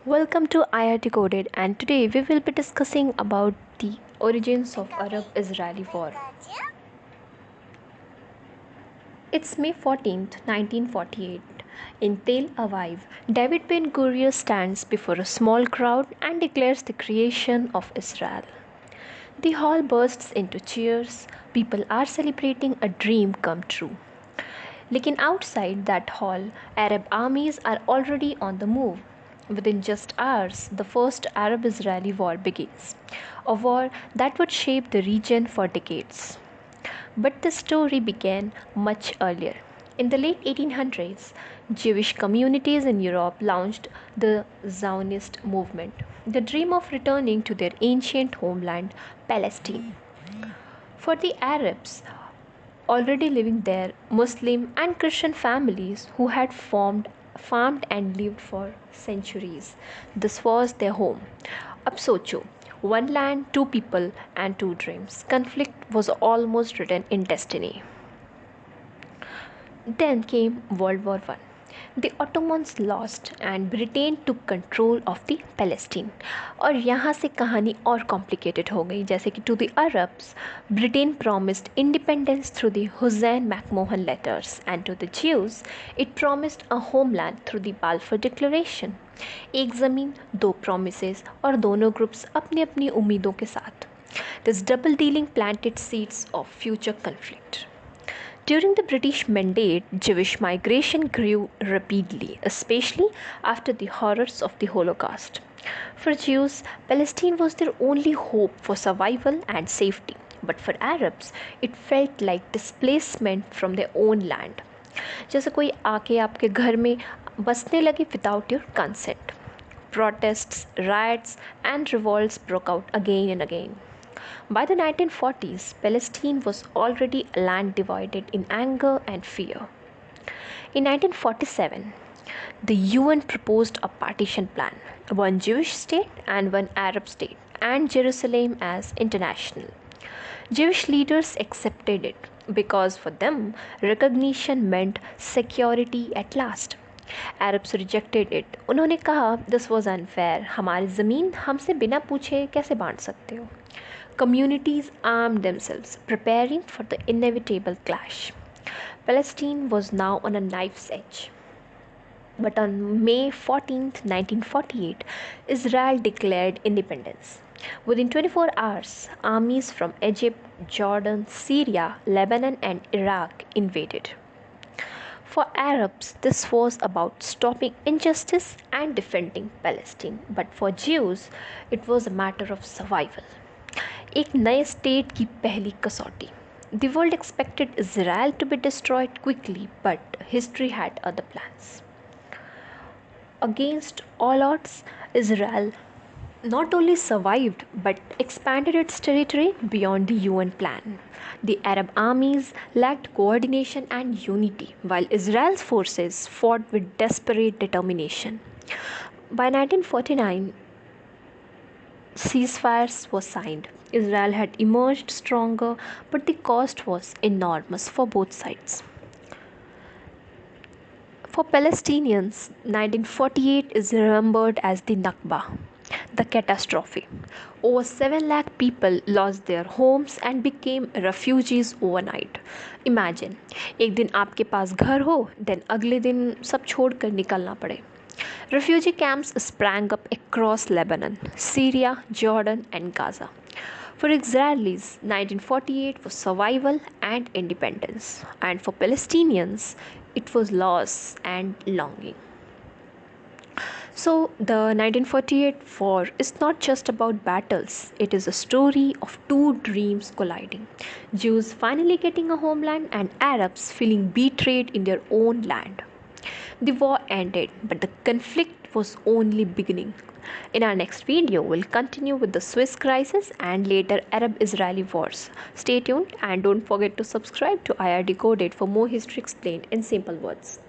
Welcome to IR Decoded, and today we will be discussing about the origins of Arab-Israeli war. It's May 14th, 1948. In Tel Aviv, David Ben Gurion stands before a small crowd and declares the creation of Israel. The hall bursts into cheers. People are celebrating a dream come true. Lekin outside that hall, Arab armies are already on the move. Within just hours, the first Arab Israeli war begins, a war that would shape the region for decades. But the story began much earlier. In the late 1800s, Jewish communities in Europe launched the Zionist movement, the dream of returning to their ancient homeland, Palestine. For the Arabs, already living there, Muslim and Christian families who had farmed and lived for centuries. This was their home. Ab socho, one land, two people, and two dreams. Conflict was almost written in destiny. Then came World War I. The Ottomans lost and Britain took control of the Palestine. और यहाँ से कहानी और complicated हो गई, जैसे कि to the Arabs, Britain promised independence through the Hussein-McMahon letters, and to the Jews, it promised a homeland through the Balfour Declaration. एक ज़मीन, दो promises और दोनों groups अपनी अपनी उम्मीदों के साथ. This double dealing planted seeds of future conflict. During the British Mandate, Jewish migration grew rapidly, especially after the horrors of the Holocaust. For Jews, Palestine was their only hope for survival and safety, but for Arabs, it felt like displacement from their own land. जैसे कोई आके आपके घर में बसने लगे without your consent. Protests, riots, and revolts broke out again and again. By the 1940s, Palestine was already a land divided in anger and fear. In 1947, the UN proposed a partition plan, one Jewish state and one Arab state, and Jerusalem as international. Jewish leaders accepted it because for them, recognition meant security at last. Arabs rejected it. उन्होंने कहा this was unfair. हमारी ज़मीन हमसे बिना पूछे कैसे बांट सकते हो? Communities armed themselves, preparing for the inevitable clash. Palestine was now on a knife's edge. But on May 14th, 1948, Israel declared independence. Within 24 hours, armies from Egypt, Jordan, Syria, Lebanon, and Iraq invaded. For Arabs, this was about stopping injustice and defending Palestine. But for Jews, it was a matter of survival. एक नए state की पहली कसौटी. The world expected Israel to be destroyed quickly, but history had other plans. Against all odds, Israel not only survived but expanded its territory beyond the UN plan. The Arab armies lacked coordination and unity, while Israel's forces fought with desperate determination. By 1949, ceasefires were signed. Israel had emerged stronger, but the cost was enormous for both sides. For Palestinians, 1948 is remembered as the Nakba, the catastrophe. Over 7 lakh people lost their homes and became refugees overnight. Imagine, एक दिन आपके पास घर हो, then अगले दिन सब छोड़कर निकलना पड़े. Refugee camps sprang up across Lebanon, Syria, Jordan, and Gaza. For Israelis, 1948 was survival and independence, and for Palestinians, it was loss and longing. So, the 1948 war is not just about battles, it is a story of two dreams colliding. Jews finally getting a homeland, and Arabs feeling betrayed in their own land. The war ended, but the conflict was only beginning. In our next video, we'll continue with the Swiss crisis and later Arab-Israeli wars. Stay tuned and don't forget to subscribe to IR Decoded for more history explained in simple words.